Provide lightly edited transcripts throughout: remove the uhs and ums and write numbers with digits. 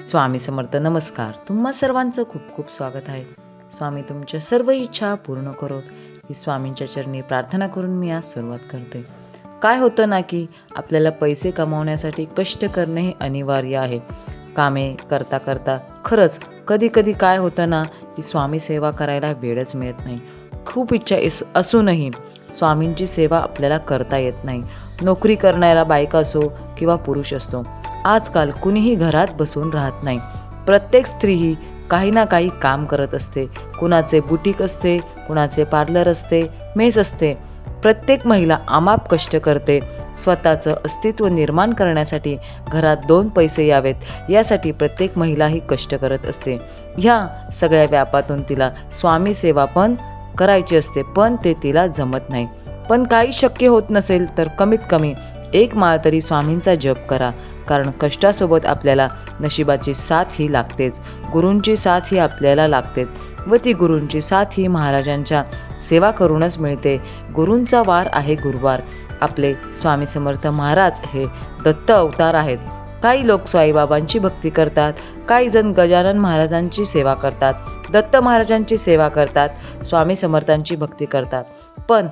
स्वामी समर्थ. नमस्कार. तुम्हा सर्वांचं खूप खूप स्वागत आहे. स्वामी तुमच्या सर्व इच्छा पूर्ण करोत ही स्वामींच्या चरणी प्रार्थना करून मी आज सुरुवात करते. काय होतं ना की आपल्याला पैसे कमावण्यासाठी कष्ट करणे हे अनिवार्य आहे. कामे करता करता खरंच कधी कधी काय होतं ना की स्वामी सेवा करायला वेळच मिळत नाही. खूप इच्छा असूनही स्वामींची सेवा आपल्याला करता येत नाही. नोकरी करणारा बायका असो किंवा पुरुष असतो, आजकाल कुणीही घरात बसून राहत नाही. प्रत्येक स्त्री ही काही ना काही काम करत असते. कुणाचे बुटीक असते, कुणाचे पार्लर असते, मेस असते. प्रत्येक महिला अमाप कष्ट करते. स्वतःचं अस्तित्व निर्माण करण्यासाठी, घरात 2 पैसे यावेत यासाठी प्रत्येक महिला ही कष्ट करत असते. ह्या सगळ्या व्यापातून तिला स्वामी सेवा पण करायची असते, पण ते तिला जमत नाही. पण काही शक्य होत नसेल तर कमीत कमी 1 माळ तरी स्वामींचा जप करा. कारण कष्टासोबत आपल्याला नशिबाची साथ ही लागतेच, गुरूंची साथ ही आपल्याला लागतेच व ती गुरूंची साथ ही महाराजांच्या सेवा करूनच मिळते. गुरूंचा वार आहे गुरुवार. आपले स्वामी समर्थ महाराज हे दत्त अवतार आहेत. काही लोक साईबाबांची भक्ती करतात, काही जण गजानन महाराजांची सेवा करतात, दत्त महाराजांची सेवा करतात, स्वामी समर्थांची भक्ती करतात. पण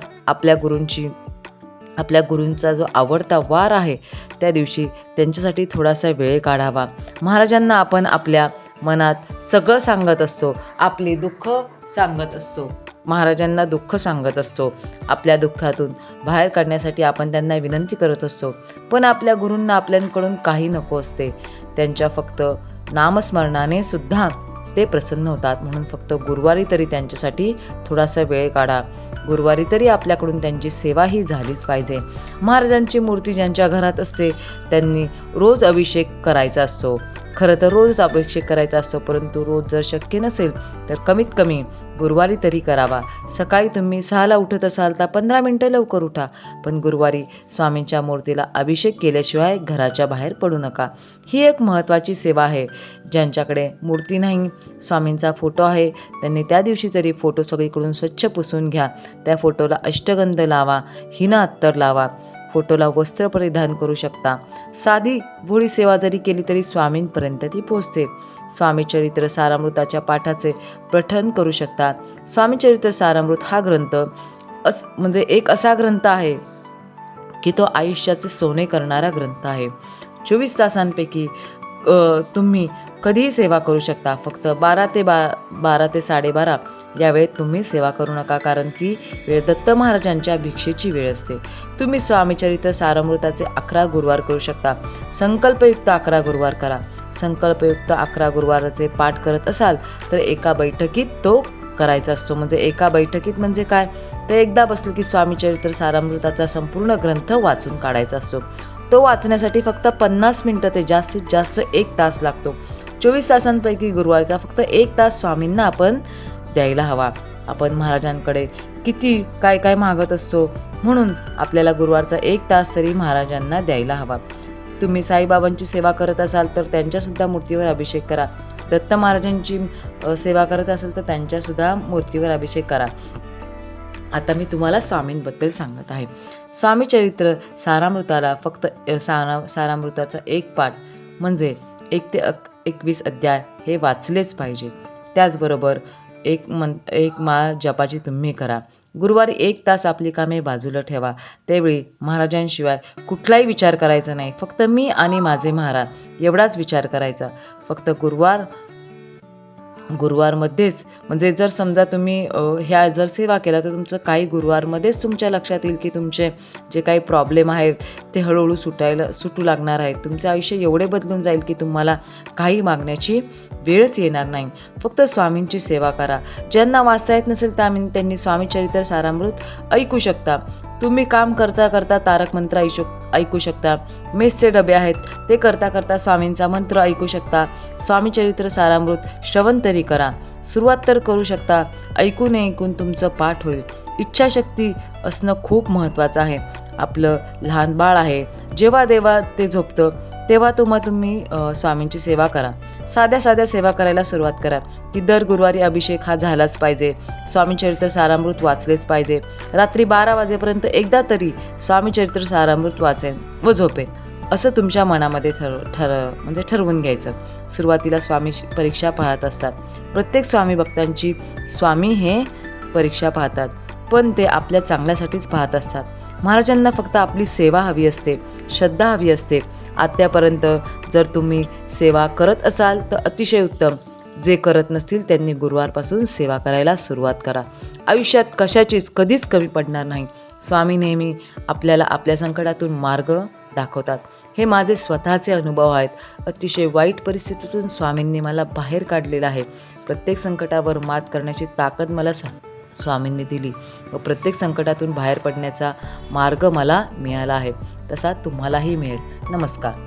आपल्या गुरूंचा जो आवडता वार आहे त्या दिवशी त्यांच्यासाठी थोडासा वेळ काढावा. महाराजांना आपण आपल्या मनात सगळं सांगत असतो, आपले दुःख सांगत असतो, महाराजांना दुःख सांगत असतो. आपल्या दुःखातून बाहेर काढण्यासाठी आपण त्यांना विनंती करत असतो. पण आपल्या गुरूंना आपल्याकडून काही नको असते. त्यांच्या फक्त नामस्मरणाने सुद्धा ते प्रसन्न होतात. म्हणून फक्त गुरुवारी तरी त्यांच्यासाठी थोडासा वेळ काढा. गुरुवारी तरी आपल्याकडून त्यांची सेवा ही झालीच पाहिजे. महाराजांची मूर्ती ज्यांच्या घरात असते त्यांनी रोज अभिषेक करायचा असतो. खरं तर रोज अभिषेक करायचा असतो, परंतु रोज जर शक्य नसेल तर कमीत कमी गुरुवारी तरी करावा. सकाळी तुम्ही 6ला उठत असाल तर 15 मिनटं लवकर उठा, पण गुरुवारी स्वामींच्या मूर्तीला अभिषेक केल्याशिवाय घराच्या बाहेर पडू नका. ही एक महत्त्वाची सेवा आहे. ज्यांच्याकडे मूर्ती नाही, स्वामींचा फोटो आहे, त्यांनी त्या दिवशी तरी फोटो सगळीकडून स्वच्छ पुसून घ्या. त्या फोटोला अष्टगंध लावा, हिना अत्तर लावा, फोटोला वस्त्र परिधान करू शकता. साधी भोळी सेवा जरी केली तरी स्वामींपर्यंत ती पोहोचते. स्वामी चरित्र सारामृताच्या पाठाचे पठण करू शकता. स्वामी चरित्र सारामृत हा ग्रंथ म्हणजे एक असा ग्रंथ आहे की तो आयुष्याचे सोने करणारा ग्रंथ आहे. 24 तासांपैकी तुम्ही कधीही सेवा करू शकता. फक्त 12 ते 12:30 या वेळेत तुम्ही सेवा करू नका, कारण ती वेळ दत्त महाराजांच्या भिक्षेची वेळ असते. तुम्ही स्वामीचरित्र सारामृताचे 11 गुरुवार करू शकता. संकल्पयुक्त 11 गुरुवार करा. संकल्पयुक्त 11 गुरुवाराचे पाठ करत असाल तर एका बैठकीत तो करायचा असतो. म्हणजे एका बैठकीत म्हणजे काय, तर एकदा बसलं की स्वामीचरित्र सारामृताचा संपूर्ण ग्रंथ वाचून काढायचा असतो. तो वाचण्यासाठी फक्त 50 मिनिटं ते जास्तीत जास्त 1 तास लागतो. 24 तासांपैकी गुरुवारचा फक्त 1 तास स्वामींना आपण द्यायला हवा. आपण महाराजांकडे किती काय काय मागत असतो, म्हणून आपल्याला गुरुवारचा 1 तास तरी महाराजांना द्यायला हवा. तुम्ही साईबाबांची सेवा करत असाल तर त्यांच्यासुद्धा मूर्तीवर अभिषेक करा. दत्त महाराजांची सेवा करत असाल तर त्यांच्यासुद्धा मूर्तीवर अभिषेक करा. आता मी तुम्हाला स्वामींबद्दल सांगत आहे. स्वामीचरित्र सारामृताला फक्त सारामृताचा 1 पाठ म्हणजे 1 ते 21 अध्याय हे वाचलेच पाहिजे. त्याचबरोबर एक माळ जपाची तुम्ही करा. गुरुवारी 1 तास आपली कामे बाजूला ठेवा. त्यावेळी महाराजांशिवाय कुठलाही विचार करायचा नाही. फक्त मी आणि माझे महाराज एवढाच विचार करायचा. फक्त गुरुवारमध्येच म्हणजे जर समजा तुम्ही ह्या जर सेवा केला तर तुमचं काही गुरुवारमध्येच तुमच्या लक्षात येईल की तुमचे जे काही प्रॉब्लेम आहेत ते हळूहळू सुटू लागणार आहेत. तुमचं आयुष्य एवढे बदलून जाईल की तुम्हाला काही मागण्याची वेळच येणार नाही. फक्त स्वामींची सेवा करा. ज्यांना वाचता येत नसेल त्यांनी स्वामीचरित्र सारामृत ऐकू शकता. तुम्ही काम करता करता तारक मंत्र ऐकू शकता. मेसचे डबे आहेत ते करता करता स्वामींचा मंत्र ऐकू शकता. स्वामीचरित्र सारामृत श्रवण तरी करा. सुरुवात तर करू शकता. ऐकून तुमचं पाठ होईल. इच्छाशक्ती असणं खूप महत्त्वाचं आहे. आपलं लहान बाळ आहे, जेव्हा ते झोपतं तेव्हा तुम्ही स्वामींची सेवा करा. साध्या सेवा करायला सुरुवात करा की दर गुरुवारी अभिषेक हा झालाच पाहिजे. स्वामीचरित्र सारामृत वाचलेच पाहिजे. रात्री 12 वाजेपर्यंत एकदा तरी स्वामीचरित्र सारामृत वाचेन व झोपेन. असं तुमच्या मनामध्ये ठरवून घ्यायचं. सुरुवातीला स्वामी परीक्षा पाहत असतात. प्रत्येक स्वामी भक्तांची स्वामी हे परीक्षा पाहतात, पण ते आपल्या चांगल्यासाठीच पाहत असतात. महाराजांना फक्त आपली सेवा हवी असते, श्रद्धा हवी असते. आत्तापर्यंत जर तुम्ही सेवा करत असाल तर अतिशय उत्तम. जे करत नसतील त्यांनी गुरुवारपासून सेवा करायला सुरुवात करा. आयुष्यात कशाचीच कधीच कमी पडणार नाही. स्वामी नेहमी आपल्याला आपल्या संकटातून मार्ग दाखवतात. हे माझे स्वतःचे अनुभव आहेत. अतिशय वाईट परिस्थितीतून स्वामींनी मला बाहेर काढलेलं आहे. प्रत्येक संकटावर मात करण्याची ताकद मला स्वामींनी दिली व प्रत्येक संकटातून बाहेर पडण्याचा मार्ग मला मिळाला आहे. तसा तुम्हालाही मिळेल. नमस्कार.